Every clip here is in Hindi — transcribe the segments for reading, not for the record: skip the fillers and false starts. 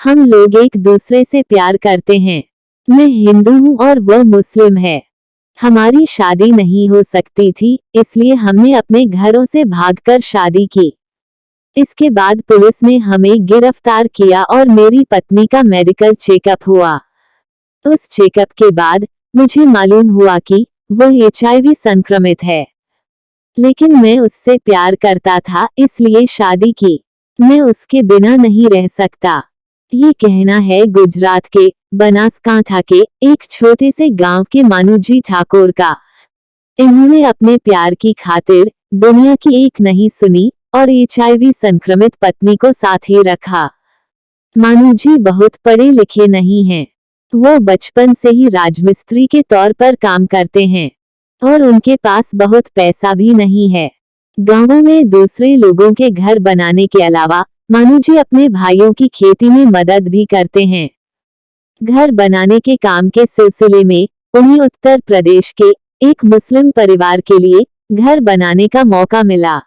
हम लोग एक दूसरे से प्यार करते हैं। मैं हिंदू हूँ और वह मुस्लिम है। हमारी शादी नहीं हो सकती थी, इसलिए हमने अपने घरों से भागकर शादी की। इसके बाद पुलिस ने हमें गिरफ्तार किया और मेरी पत्नी का मेडिकल चेकअप हुआ। उस चेकअप के बाद मुझे मालूम हुआ कि वह HIV संक्रमित है। लेकिन मैं उससे प्यार करता था, इसलिए शादी की। मैं उसके बिना नहीं रह सकता। ये कहना है गुजरात के बनासकांठा के एक छोटे से गांव के मानूजी ठाकुर का। इन्होंने अपने प्यार की खातिर दुनिया की एक नहीं सुनी और HIV संक्रमित पत्नी को साथ ही रखा। मानूजी बहुत पढ़े लिखे नहीं हैं। वो बचपन से ही राजमिस्त्री के तौर पर काम करते हैं और उनके पास बहुत पैसा भी नहीं है। गांवों में दूसरे लोगों के घर बनाने के अलावा मानूजी अपने भाइयों की खेती में मदद भी करते हैं। घर बनाने के काम के सिलसिले में उन्हें उत्तर प्रदेश के एक मुस्लिम परिवार के लिए घर बनाने का मौका मिला।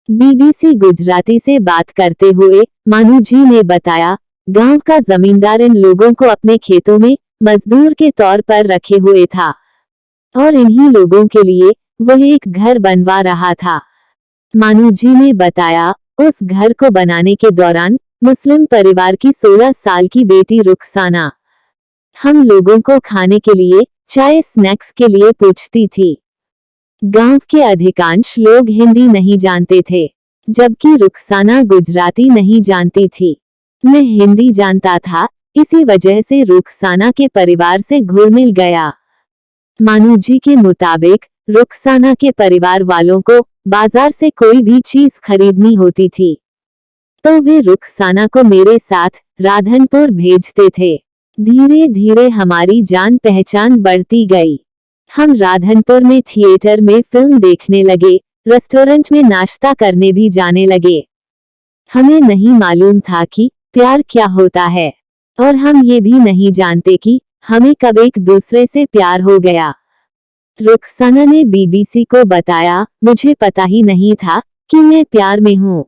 BBC गुजराती से बात करते हुए मानूजी ने बताया, गांव का जमींदार इन लोगों को अपने खेतों में मजदूर के तौर पर रखे हुए था और इन्हीं लोगों के लिए वह एक घर बनवा रहा था। मानूजी ने बताया, उस घर को बनाने के दौरान मुस्लिम परिवार की 16 साल की बेटी रुखसाना हम लोगों को खाने के लिए चाय स्नैक्स के लिए पूछती थी। गांव के अधिकांश लोग हिंदी नहीं जानते थे, जबकि रुखसाना गुजराती नहीं जानती थी। मैं हिंदी जानता था, इसी वजह से रुखसाना के परिवार से घुल मिल गया। मानूजी के मुताबिक रुखसाना के परिवार वालों को बाजार से कोई भी चीज खरीदनी होती थी तो वे रुखसाना को मेरे साथ राधनपुर भेजते थे। धीरे धीरे हमारी जान पहचान बढ़ती गई। हम राधनपुर में थिएटर में फिल्म देखने लगे, रेस्टोरेंट में नाश्ता करने भी जाने लगे। हमें नहीं मालूम था कि प्यार क्या होता है और हम ये भी नहीं जानते कि हमें कब एक दूसरे से प्यार हो गया। रुखसाना ने BBC को बताया, मुझे पता ही नहीं था कि मैं प्यार में हूँ।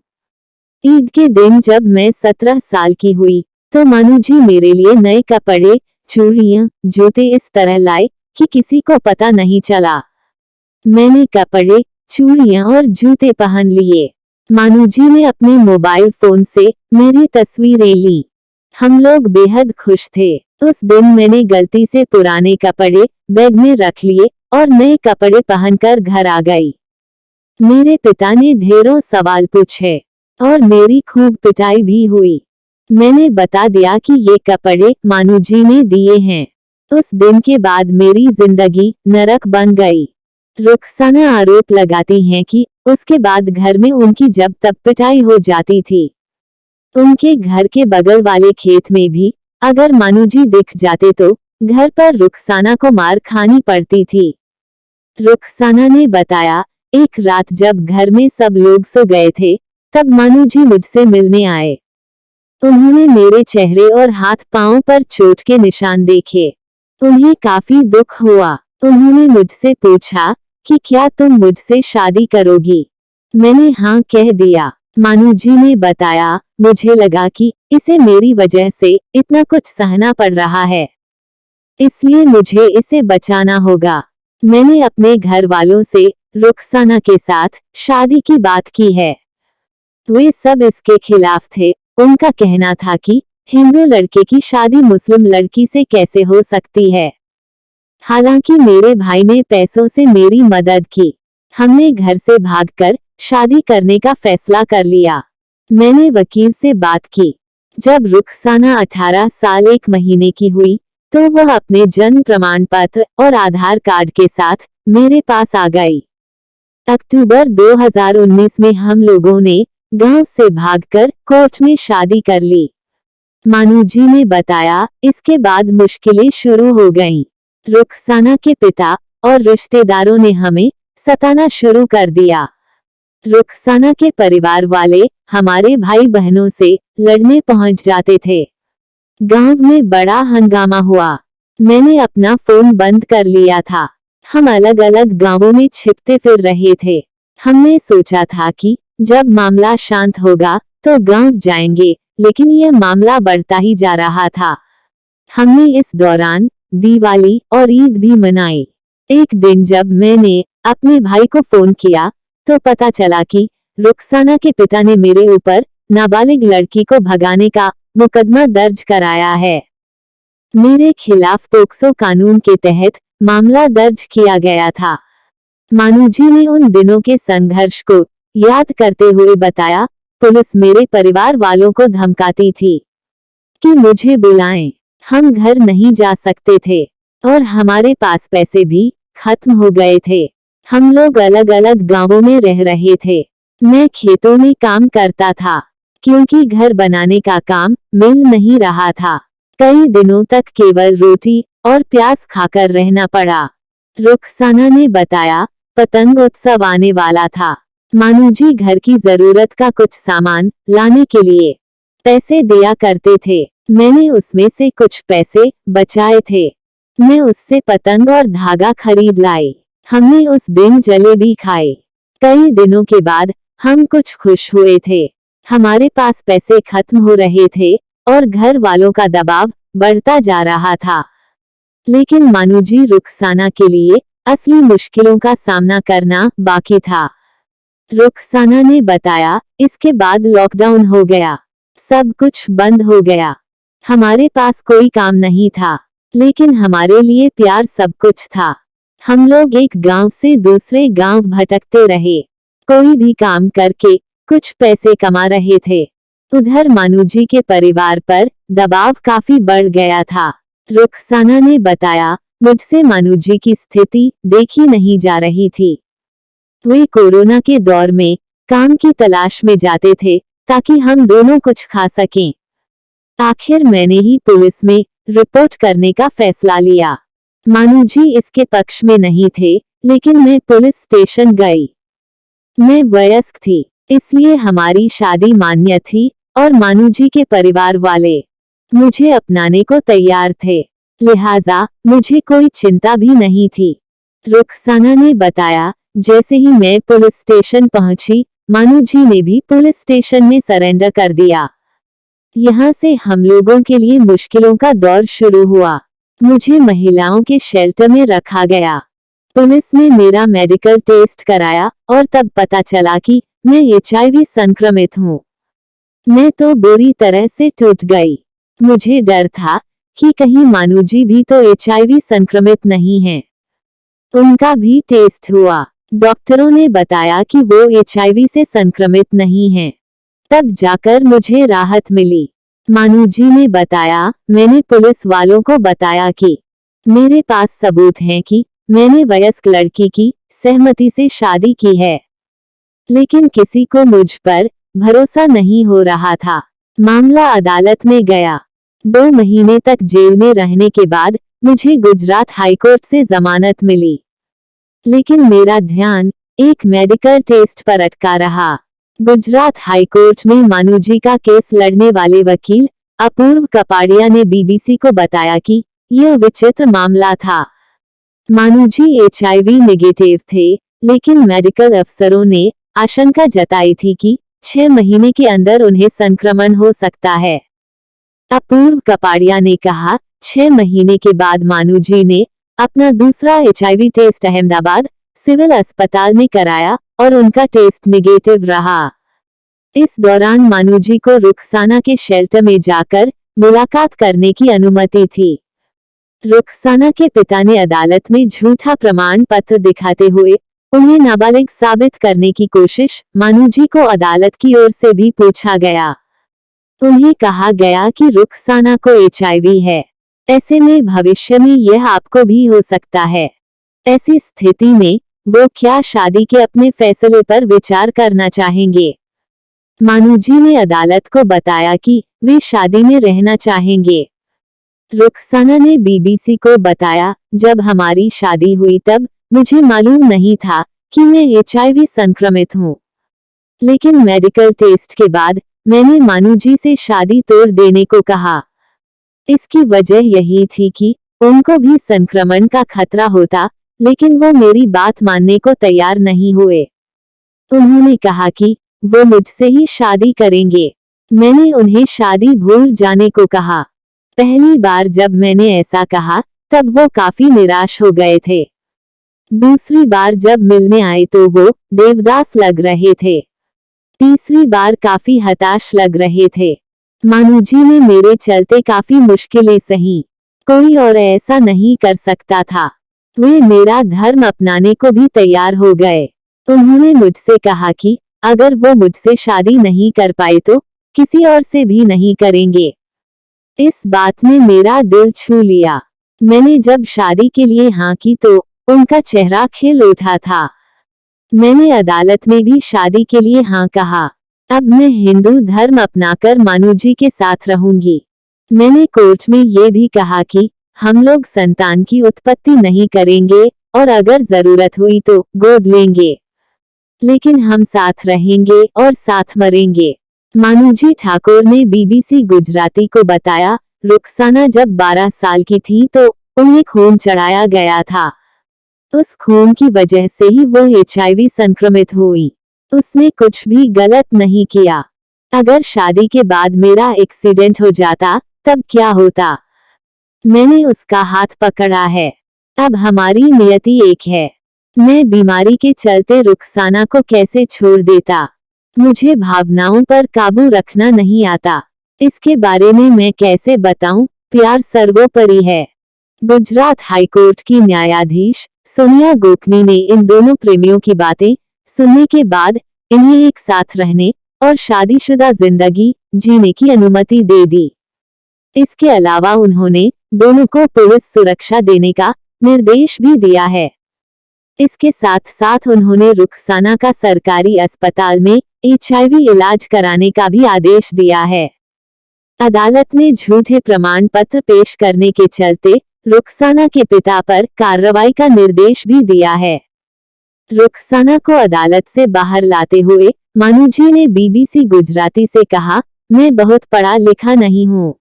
ईद के दिन जब मैं 17 साल की हुई तो मानूजी मेरे लिए नए कपड़े, चूड़ियां, जूते इस तरह लाए कि किसी को पता नहीं चला। मैंने कपड़े, चूड़ियां और जूते पहन लिए। मानूजी ने अपने मोबाइल फोन से मेरी तस्वीरें ली। हम लोग बेहद खुश थे। उस दिन मैंने गलती से पुराने कपड़े बैग में रख लिए और नए कपड़े पहनकर घर आ गई। मेरे पिता ने ढेरों सवाल पूछे और मेरी खूब पिटाई भी हुई। मैंने बता दिया कि ये कपड़े मानूजी ने दिए हैं। उस दिन के बाद मेरी जिंदगी नरक बन गई। रुखसाना आरोप लगाती हैं कि उसके बाद घर में उनकी जब तब पिटाई हो जाती थी। उनके घर के बगल वाले खेत में भी अगर मानूजी दिख जाते तो घर पर रुखसाना को मार खानी पड़ती थी। रुखसाना ने बताया, एक रात जब घर में सब लोग सो गए थे तब मानूजी मुझसे मिलने आए। उन्होंने मेरे चेहरे और हाथ पांव पर चोट के निशान देखे। उन्हें काफी दुख हुआ। उन्होंने मुझसे पूछा कि क्या तुम मुझसे शादी करोगी? मैंने हाँ कह दिया। मानूजी ने बताया, मुझे लगा कि इसे मेरी वजह से इतना कुछ सहना पड़ रहा है, इसलिए मुझे इसे बचाना होगा। मैंने अपने घर वालों से रुखसाना के साथ शादी की बात की है। वे सब इसके खिलाफ थे। उनका कहना था कि हिंदू लड़के की शादी मुस्लिम लड़की से कैसे हो सकती है। हालांकि मेरे भाई ने पैसों से मेरी मदद की। हमने घर से भागकर शादी करने का फैसला कर लिया। मैंने वकील से बात की। जब रुखसाना 18 साल 1 महीने की हुई तो वह अपने जन्म प्रमाण पत्र और आधार कार्ड के साथ मेरे पास आ गई। अक्टूबर 2019 में हम लोगों ने गांव से भागकर कोर्ट में शादी कर ली। मानूजी ने बताया, इसके बाद मुश्किलें शुरू हो गईं। रुखसाना के पिता और रिश्तेदारों ने हमें सताना शुरू कर दिया। रुखसाना के परिवार वाले हमारे भाई बहनों से लड़ने पहुंच जाते थे। गांव में बड़ा हंगामा हुआ। मैंने अपना फोन बंद कर लिया था। हम अलग अलग गांवों में छिपते फिर रहे थे। हमने सोचा था कि जब मामला शांत होगा तो गांव जाएंगे, लेकिन यह मामला बढ़ता ही जा रहा था। हमने इस दौरान दिवाली और ईद भी मनाई। एक दिन जब मैंने अपने भाई को फोन किया तो पता चला कि रुखसाना के पिता ने मेरे ऊपर नाबालिग लड़की को भगाने का मुकदमा दर्ज कराया है। मेरे खिलाफ पोक्सो कानून के तहत मामला दर्ज किया गया था। मानूजी ने उन दिनों के संघर्ष को याद करते हुए बताया, पुलिस मेरे परिवार वालों को धमकाती थी कि मुझे बुलाएं। हम घर नहीं जा सकते थे और हमारे पास पैसे भी खत्म हो गए थे। हम लोग अलग अलग गांवों में रह रहे थे। मैं खेतों में काम करता था क्योंकि घर बनाने का काम मिल नहीं रहा था। कई दिनों तक केवल रोटी और प्याज खाकर रहना पड़ा। रुखसाना ने बताया, पतंग उत्सव आने वाला था। मानूजी घर की जरूरत का कुछ सामान लाने के लिए पैसे दिया करते थे। मैंने उसमें से कुछ पैसे बचाए थे। मैं उससे पतंग और धागा खरीद लाई। हमने उस दिन जलेबी खाई। कई दिनों के बाद हम कुछ खुश हुए थे। हमारे पास पैसे खत्म हो रहे थे और घर वालों का दबाव बढ़ता जा रहा था। लेकिन मानूजी रुखसाना के लिए असली मुश्किलों का सामना करना बाकी था। रुखसाना ने बताया, इसके बाद लॉकडाउन हो गया। सब कुछ बंद हो गया। हमारे पास कोई काम नहीं था, लेकिन हमारे लिए प्यार सब कुछ था। हम लोग एक गांव से दूसरे गांव भटकते रहे, कोई भी काम करके कुछ पैसे कमा रहे थे। उधर मानूजी के परिवार पर दबाव काफी बढ़ गया था। रुखसाना ने बताया, मुझसे मानूजी की स्थिति देखी नहीं जा रही थी। वे कोरोना के दौर में काम की तलाश में जाते थे ताकि हम दोनों कुछ खा सकें। आखिर मैंने ही पुलिस में रिपोर्ट करने का फैसला लिया। मानूजी इसके पक्ष में नहीं थे, लेकिन मैं पुलिस स्टेशन गई। मैं वयस्क थी, इसलिए हमारी शादी मान्य थी और मानूजी के परिवार वाले मुझे अपनाने को तैयार थे, लिहाजा मुझे कोई चिंता भी नहीं थी। रुखसाना ने बताया, जैसे ही मैं पुलिस स्टेशन पहुंची, मानूजी ने भी पुलिस स्टेशन में सरेंडर कर दिया। यहाँ से हम लोगों के लिए मुश्किलों का दौर शुरू हुआ। मुझे महिलाओं के शेल्टर में रखा गया। पुलिस ने मेरा मेडिकल टेस्ट कराया और तब पता चला कि मैं HIV संक्रमित हूँ। मैं तो बुरी तरह से टूट गई। मुझे डर था कि कहीं मानूजी भी तो HIV संक्रमित नहीं है। उनका भी टेस्ट हुआ। डॉक्टरों ने बताया कि वो HIV से संक्रमित नहीं हैं। तब जाकर मुझे राहत मिली। मानूजी ने बताया, मैंने पुलिस वालों को बताया कि मेरे पास सबूत हैं कि मैंने वयस्क लड़की की सहमति से शादी की है, लेकिन किसी को मुझ पर भरोसा नहीं हो रहा था। मामला अदालत में गया। 2 महीने तक जेल में रहने के बाद मुझे गुजरात हाईकोर्ट से जमानत मिली, लेकिन मेरा ध्यान एक मेडिकल टेस्ट पर अटका रहा। गुजरात हाईकोर्ट में मानूजी का केस लड़ने वाले वकील अपूर्व कपाड़िया ने BBC को बताया कि यह विचित्र मामला था। मानूजी HIV नेगेटिव थे, लेकिन मेडिकल अफसरों ने आशंका जताई थी कि 6 महीने के अंदर उन्हें संक्रमण हो सकता है। अपूर्व कपाड़िया ने कहा, 6 महीने के बाद मानूजी ने अपना दूसरा HIV टेस्ट अहमदाबाद सिविल अस्पताल में कराया और उनका टेस्ट नेगेटिव रहा। इस दौरान मानूजी को रुखसाना के शेल्टर में जाकर मुलाकात करने की अनुमति थी। रुखसाना के पिता ने अदालत में झूठा प्रमाण पत्र दिखाते हुए उन्हें नाबालिग साबित करने की कोशिश। मानूजी को अदालत की ओर से भी पूछा गया। उन्हें कहा गया कि रुखसाना को HIV है, ऐसे में भविष्य में यह आपको भी हो सकता है। ऐसी स्थिति में वो क्या शादी के अपने फैसले पर विचार करना चाहेंगे? मानूजी ने अदालत को बताया कि वे शादी में रहना चाहेंगे। रुखसाना ने BBC को बताया, जब हमारी शादी हुई तब मुझे मालूम नहीं था कि मैं HIV संक्रमित हूँ, लेकिन मेडिकल टेस्ट के बाद मैंने मानूजी से शादी तोड़ देने को कहा। इसकी वजह यही थी कि उनको भी संक्रमण का खतरा होता, लेकिन वो मेरी बात मानने को तैयार नहीं हुए। उन्होंने कहा कि वो मुझसे ही शादी करेंगे। मैंने उन्हें शादी भूल जाने को कहा। पहली बार जब मैंने ऐसा कहा तब वो काफी निराश हो गए थे। दूसरी बार जब मिलने आए तो वो देवदास लग रहे थे। तीसरी बार काफी हताश लग रहे थे। मानूजी ने मेरे चलते काफी मुश्किलें सही। कोई और ऐसा नहीं कर सकता था। वे मेरा धर्म अपनाने को भी तैयार हो गए। उन्होंने मुझसे कहा कि अगर वो मुझसे शादी नहीं कर पाए तो किसी और से भी नहीं करेंगे। इस बात ने मेरा दिल छू लिया। मैंने जब शादी के लिए हाँ की तो उनका चेहरा खिल उठा था। मैंने अदालत में भी शादी के लिए हाँ कहा। अब मैं हिंदू धर्म अपनाकर मानूजी के साथ रहूंगी। मैंने कोर्ट में ये भी कहा कि हम लोग संतान की उत्पत्ति नहीं करेंगे और अगर जरूरत हुई तो गोद लेंगे, लेकिन हम साथ रहेंगे और साथ मरेंगे। मानूजी ठाकुर ने बीबीसी गुजराती को बताया, रुखसाना जब 12 साल की थी तो उन्हें खून चढ़ाया गया था। उस खून की वजह से ही वो HIV संक्रमित हुई। उसने कुछ भी गलत नहीं किया। अगर शादी के बाद मेरा एक्सीडेंट हो जाता तब क्या होता? मैंने उसका हाथ पकड़ा है। अब हमारी नियति एक है। मैं बीमारी के चलते रुखसाना को कैसे छोड़ देता? मुझे भावनाओं पर काबू रखना नहीं आता। इसके बारे में मैं कैसे बताऊं? प्यार सर्वोपरि है। गुजरात हाईकोर्ट की न्यायाधीश सोनिया गोखनी ने इन दोनों प्रेमियों की बातें सुनने के बाद इन्हें एक साथ रहने और शादीशुदा जिंदगी जीने की अनुमति दे दी। इसके अलावा उन्होंने दोनों को पुलिस सुरक्षा देने का निर्देश भी दिया है। इसके साथ साथ उन्होंने रुखसाना का सरकारी अस्पताल में HIV इलाज कराने का भी आदेश दिया है। अदालत ने झूठे प्रमाण पत्र पेश करने के चलते रुखसाना के पिता पर कार्रवाई का निर्देश भी दिया है। रुखसाना को अदालत से बाहर लाते हुए मानूजी ने बीबीसी गुजराती से कहा, मैं बहुत पढ़ा लिखा नहीं हूँ,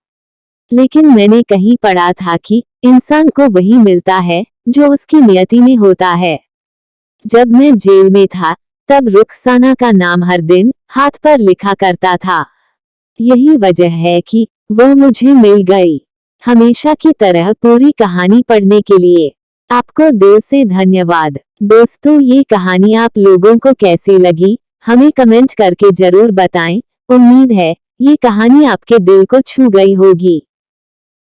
लेकिन मैंने कहीं पढ़ा था कि इंसान को वही मिलता है जो उसकी नियति में होता है। जब मैं जेल में था तब रुखसाना का नाम हर दिन हाथ पर लिखा करता था। यही वजह है कि वह मुझे मिल गई। हमेशा की तरह पूरी कहानी पढ़ने के लिए आपको दिल से धन्यवाद। दोस्तों, ये कहानी आप लोगों को कैसी लगी हमें कमेंट करके जरूर बताएं। उम्मीद है ये कहानी आपके दिल को छू गई होगी।